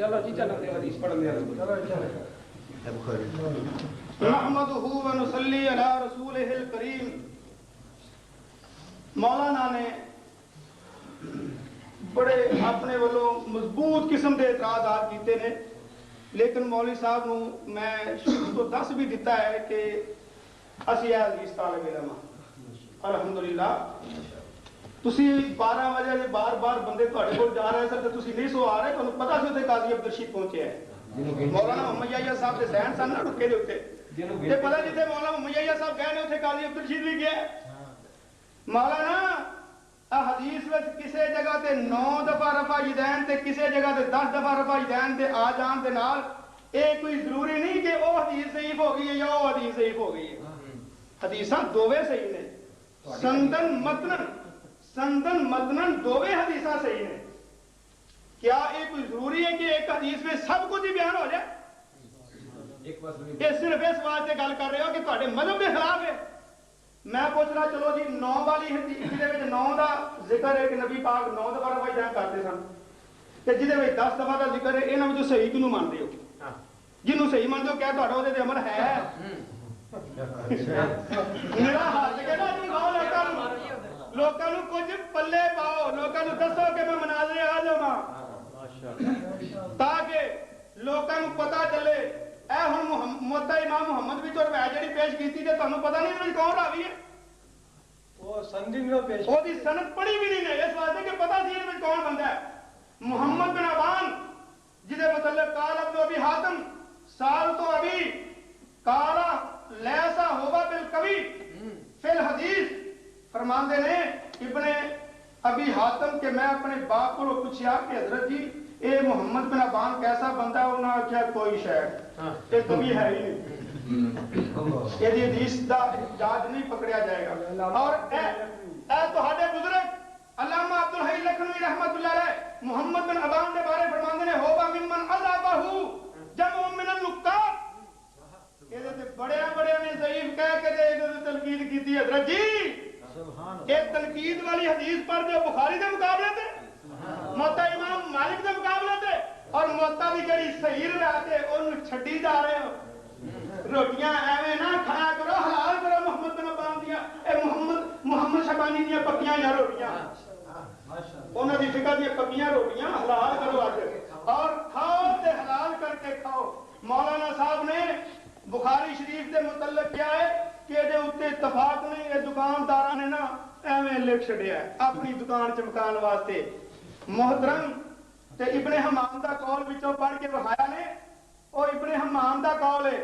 چلو جی چلو حدیث پڑھنے نحمدہ و نصلی علی رسولہ الکریم. مولانا نے بڑے اپنے والوں مضبوط قسم کے اعتراضات کیتے ہیں، لیکن مولوی صاحب نو میں شروع تو دس بھی دیتا ہے کہ اسی حدیث طالب علم ہاں. الحمدللہ تسی 12 بجے بار بار بندے تھوڑے کول جا رہے سن تے تسی نہیں سو آ رہے، تانوں پتہ سی تے قاضی عبدالرشید پہنچے ہے. مولانا محمد یحییٰ صاحب دے ذہن سن نہ رکے دے اوتے تے پتہ جتھے مولانا محمد یحییٰ صاحب گئے نے اوتھے قاضی عبدالرشید بھی گیا. مولانا حدیث وچ کسے جگہ تے 9 دفعہ رفع یدین تے کسے جگہ تے 10 دفعہ رفع یدین دے آ جان دے نال اے کوئی ضروری نہیں کہ او حدیث ضعیف ہو گئی ہے یا او حدیث ضعیف ہو گئی ہے. حدیثاں دوویں صحیح نے، سندن متنن دوویں حدیثاں صحیح نے. کیا یہ کوئی ضروری ہے کہ ایک حدیث میں سب کچھ ہی بیان ہو جائے؟ یہ صرف اس واسطے گل کر رہے ہو کہ تہاڈے مذہب کے خلاف ہے. میں پوچھ رہا چلو جی 9 والی حدیث جہدے 9 دا ذکر ہے کہ نبی پاک 9 دفعہ رفع یدین کرتے سن تے جہدے 10 دفعہ دا ذکر ہے، انہاں وچوں صحیح کینوں مانتے ہو؟ جنوں صحیح مانتے ہو کیا تہاڈا اودے تے عمل ہے؟ میرا ہاتھ کہنا دکھاؤ لوکاں نوں کچھ پلے پاؤ، لوکاں نوں دسو کہ میں مناظرے آ جاواں تاکہ لوکاں نوں پتہ چلے. اے ہن موطا امام محمد وچ روایت جڑی پیش کیتی تے تانوں پتہ نہیں وچ کون راوی ہے؟ وہ سند نہیں پیش، او دی سند پڑھی بھی نہیں ہے اس واسطے کہ پتہ سی وچ کون بندہ ہے. محمد بن ابان جدے متعلق قال ابن ابی حاتم سال تو ابھی قال لیسا ہوا بالقوی فی الحدیث فرماندے نے ابن ابی حاتم کہ میں اپنے باپ کو پوچھیا کہ حضرت جی اے محمد بن ابان کیسا بندہ ہے؟ انہاں کیا کوئی شے یہ کبھی ہے ہی نہیں، یہ حدیث دا احتجاج نہیں پکڑیا جائے گا. اور اے تہاڈے بزرگ علامہ عبدالحی لکھنوی رحمۃ اللہ علیہ محمد بن ابان کے بارے فرماندے نے ہوبا ممن اضافہ جمع من النقاد، یہ بڑے نے ضعیف کہہ کے تنقید کی. حضرت جی ایک تنقید والی حدیث پر جو بخاری کے مقابلے تھے، موطا امام مالک کے مقابلے تھے، اور موطا بھی جڑی صحیح روایت ہے انہوں چھڈی جا رہے ہو. روٹیاں ایویں نہ کھایا کرو، حلال کرو محمد بن ابان دیا اے محمد شبانی دیا پکیاں یا روٹیاں، انہوں دی فقہ دی پکیاں روٹیاں حلال کرو اج اور کھاؤ تے حلال کر کے کھاؤ. مولانا صاحب نے بخاری شریف کے متعلق کیا ہے کہ یہ اتنے اتفاق نہیں، یہ دکاندار نے نا ایویں لکھ چھڈیا ہے اپنی دکان چمکان واسطے. محترم تے ابن حمام دا قول وچوں پڑھ کے وہایا نے، او ابن حمام دا قول ہے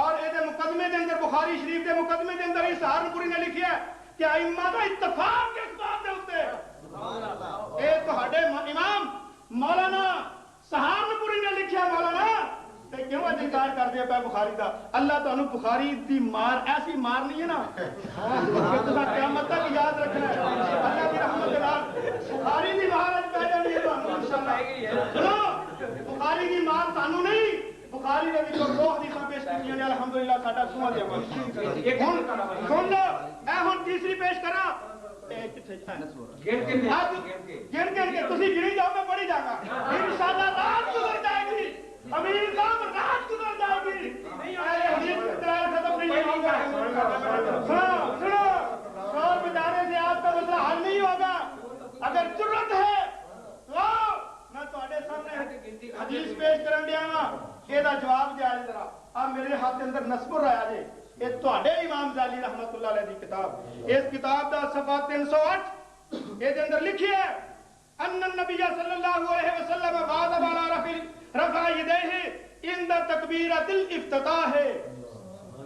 اور یہ مقدمے دے اندر بخاری شریف کے مقدمے دے اندر ہی سہارنپوری نے لکھیا ہے کہ ائمہ دا اتفاق اس بات دے اوتے اے تہاڈے امام مولانا سہارنپوری نے لکھیا. مولانا کیوں انکار کر دیا پہ بخاری دا؟ اللہ تانوں بخاری دی مار ایسی مارنی ہے نا کہ تساں قیامت تک یاد رکھنا ہے. اللہ دی رحمت دے نال بخاری دی مار اج پہ جانی ہے تانوں انشاءاللہ. سنو بخاری دی مار تانوں نہیں، بخاری دے وچوں دو حدیثاں پیش کیتیاں نے الحمدللہ ساڈا سوال دے عمل. ایک ہن سن لو اے ہن تیسری پیش کراں گن کے تسی گنی جاؤ میں پڑھی جاؤں گا انشاءاللہ. رات گزر جائے گی امیر صاحب، رات گزر جائے گی، حدیث اختلاف ختم نہیں ہوگا. سنو شور بجانے سے آپ کا مسئلہ حل نہیں ہوگا. اگر ضرورت ہے تو میں تہاڈے سامنے حدیث پیش کرن دیا ہاں، یہ جواب دیا ذرا. آپ میرے ہاتھ کے اندر نصب آیا جی، یہ تہاڈے امام غزالی رحمت اللہ علیہ دی کتاب. اس کتاب دا صفحہ 308 یہ دے اندر لکھی ہے ان النبی صلی اللہ علیہ وسلم غاضب علی رفع یدیہ عند تکبیرۃ الافتتاح ہے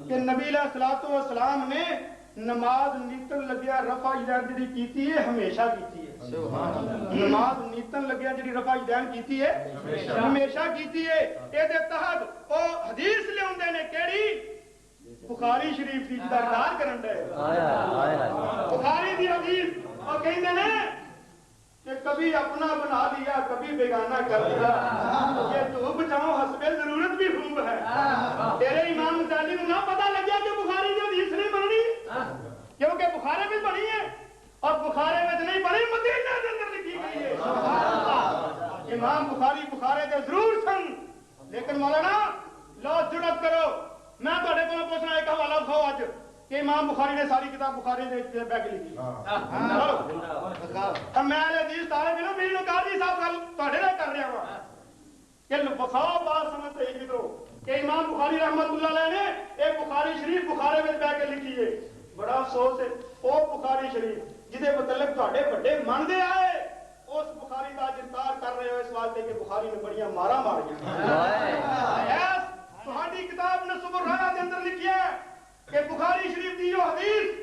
کہ نبی علیہ الصلوۃ والسلام نے نماز نیتن لگیا رفع یدین جڑی کیتی ہے ہمیشہ کیتی ہے. سبحان اللہ. نماز نیتن لگیا جڑی رفع یدین کیتی ہے ہمیشہ کیتی ہے. اے دے تحت او حدیث لے اوندے نے کیڑی؟ بخاری شریف دی دردار کرن دے. بخاری دی حدیث او کہندے نے کہ کبھی اپنا بنا لیا کبھی بیگانہ کر دیا، یہ تو بچاؤ حسب ضرورت بھی خوب ہے. تیرے امام غزالی کو نہ پتہ لگ گیا کہ بخاری کی حدیث نہیں بننی، کیونکہ بخاری بھی بنی ہے اور بخاری میں نہیں بنی، مدینہ کے اندر لکھی گئی ہے. امام بخاری بخاری دے ضرور سن لیکن مولانا لو جرت کرو میں تھوڑے کو پوچھنا ایک حوالہ کھاؤ اج کہ امام بخاری نے ساری کتاب بخاری دے بیگ لکھی میں حدیث طالب علم میری قاضی صاحب گل تھوڑے نال کر رہا ہوں کہ بخاؤ بات سمجھ صحیح کرو کہ امام بخاری رحمت اللہ علیہ نے ایک بخاری شریف بخارے میں بیگ لکھی ہے بڑا افسوس ہے وہ بخاری شریف جہے متعلق تھوڑے بڑے منگتے آئے اس بخاری کا انکار کر رہے ہو اس واسطے کہ بخاری نے بڑیاں مارا ماریاں تہاڈی کتاب نسب الرایا دے اندر لکھیا ہے کہ بخاری شریف دی جو حدیث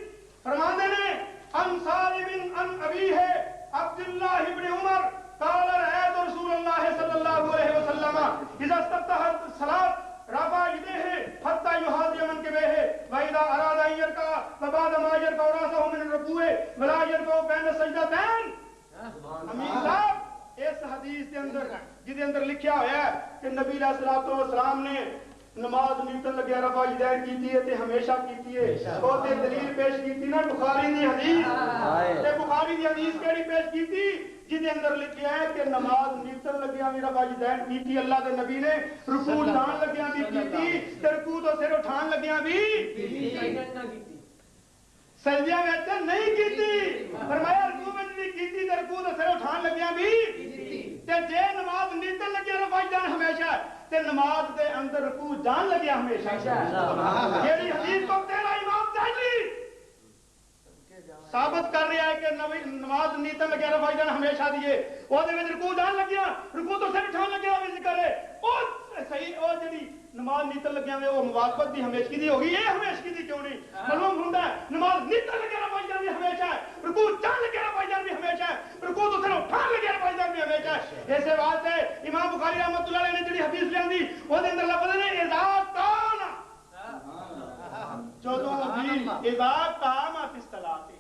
فرماندے نے ان سالم ان ابی ہے عبداللہ ابن عمر قال رأيت رسول الله صلى الله عليه وسلم اذا استفتح الصلاة رفع يديه حتى يحاذي منكبيه واذا اراد ان يركع فبعد ما يرفع راسه من الركوع ولا يرفع بين السجدتين امین صاحب اس حدیث کے اندر جس اندر لکھیا ہوا ہے کہ نبی علیہ الصلوۃ والسلام نے نماز نیتن لگیا رفع یدین کیتی ہے تے ہمیشہ کیتی ہے او تے دلیل پیش کیتی نا بخاری دی حدیث تے بخاری دی حدیث کیڑی پیش کیتی جس اندر لکھیا ہے کہ نماز نیتن لگیا بھی رفع یدین کیتی اللہ دے نبی نے رکوع جان لگیا بھی کیتی تے رکوع تو سر اٹھان لگیا بھی سجدہ وچ نہیں کیتی فرمایا رکوع وچ نہیں کیتی تے رکوع تو سر اٹھان لگیا بھی تے جے نماز نیتن لگیا رفع یدین ہمیشہ تے نماز دے اندر رکوع جان لگیا ہمیشہ جیڑی حدیث کو تیرا امام دہلی ثابت کر رہا ہے کہ نماز نیتن لگیا رفع یدین ہمیشہ دیے او دے وچ رکوع جان لگیا رکوع تو سر اٹھان لگیا بھی ذکر ہے او صحیح او جڑی نماز نیتن لگیا وہ موافقت دی ہمیشگی دی ہوگی یہ ہمیشگی دی کیوں نہیں معلوم ہوندا ہے نماز نیتن لگیا رفع یدین بھی ہمیشہ ہے رکوع جان لگیا رفع یدین بھی ہمیشہ ہے رکوع تو سر اٹھان لگیا رفع یدین بھی ہمیشہ ہے اسی واسطے امام بخاری رحمۃ اللہ علیہ نے جڑی حدیث لیندی او دے اندر لفظ نے اذا کان اذا قام فی الصلاۃ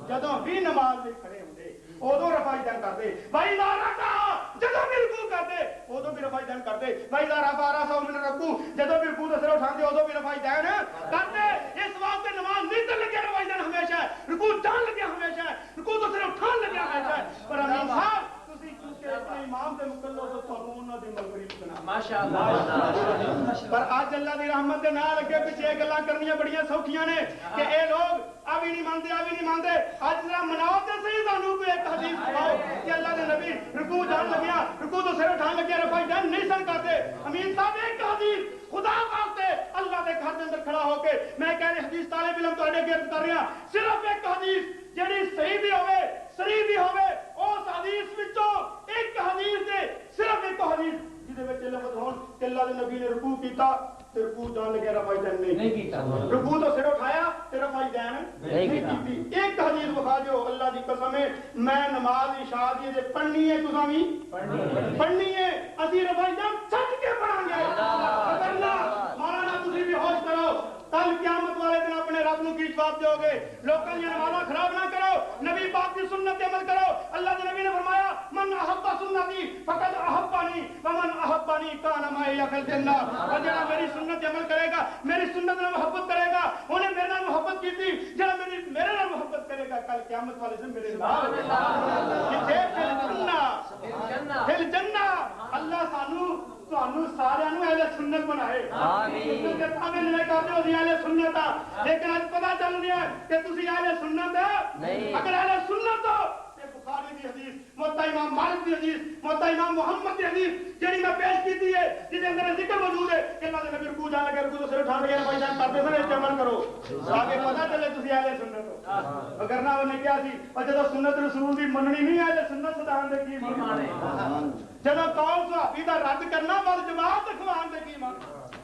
جدوں بھی نماز میں کھڑے ہوندے اودوں رفع یدین کردے بھائی لا رکع جدوں بھی رکوع کردے اودوں بھی رفع یدین کردے بھائی لا رفع راسہ من الرکوع جدوں بھی رکوع سے اٹھاندے اودوں بھی رفع یدین کردے اس واسطے نماز نیتن لگے رفع یدین ہمیشہ ہے رکوع جان لگے ہمیشہ ہے رکوع تو صرف اٹھان لگے ہمیشہ ہے پر امین صاحب تسی کیونکہ اپنے امام دے مقلد ہو تو انہاں دی مغفرت بنا ماشاءاللہ پر اج اللہ دی رحمت دے نال اگے پیچھے گلاں کرنیاں بڑیاں سوکھیاں نے کہ اے لوگ ابھی نہیں مانتے آج ذرا مناؤ تے صحیح سانوں کوئی ایک حدیث سناؤ کہ اللہ دے نبی رکوع جان لگیا رکوع تو سر اٹھان لگیا رفع یدین نہیں سن کرتے امین صاحب ایک حدیث خدا واسطے اللہ دے گھر دے اندر کھڑا ہو کے میں کہہ رہی حدیث طالب علم تواڈے گرد کر رہا صرف ایک حدیث جڑی صحیح بھی ہوے صحیح بھی ہوے اس حدیث وچوں ایک حدیث دے صرف ایک حدیث جدے وچ لفظ ہون کہ اللہ دے نبی نے رکوع کیتا تے رکوع جان لگیا رفع یدین نہیں کیتا رکوع تو سر اٹھایا تے رفع یدین نہیں کیتی ایک حدیث بخا جو اللہ دی قسم ہے میں نماز عشاء دی جے پڑھنی ہے تساں وی پڑھنی ہے اسی رفع یدین سچ کے پڑھاں گے ورنہ مولانا تسی بھی ہوش کرو کل قیامت والے دن اپنے رب نو کی جواب دیو گے لوکاں دی نمازاں خراب نہ کرو نبی پاک دی سنت تے عمل کرو اللہ دے نبی نے فرمایا من احب سنتی فقد احبنی ومن احبنی کان معی فی الجنہ اور جڑا میری سنت عمل کرے گا میری سنت نال محبت کرے گا اونے میرے نال محبت کیتی جڑا میرے نال محبت کرے گا کل قیامت والے دن میرے نال کتے فی الجنہ اللہ سانو تانوں سارے نو اہل سنت بنائے آمین تے تاویں نے کہتے ہو اہل سنت لیکن اج پتہ چل گیا کہ تسی اہل سنت نہیں اگر اہل سنت ہو تے بخاری دی حدیث موطا امام مالک دی حدیث موطا امام محمد دی حدیث جڑی میں پیش کیتی ہے جس اندر ذکر موجود ہے کہ اللہ دے نبی رکوع جان لگے رکوع سے اٹھا لگے بھائی جان کرتے سن استعمال کرو آگے پتہ چلے تسی اہل سنت ہو اگر نہ انہیں کیا سی اور جدوں سنت رسول دی مننی نہیں اہل سنت صدان دے کی مانے جدوں قول صحابی دا رد کرنا بل جماعت اخوان دے کی مانے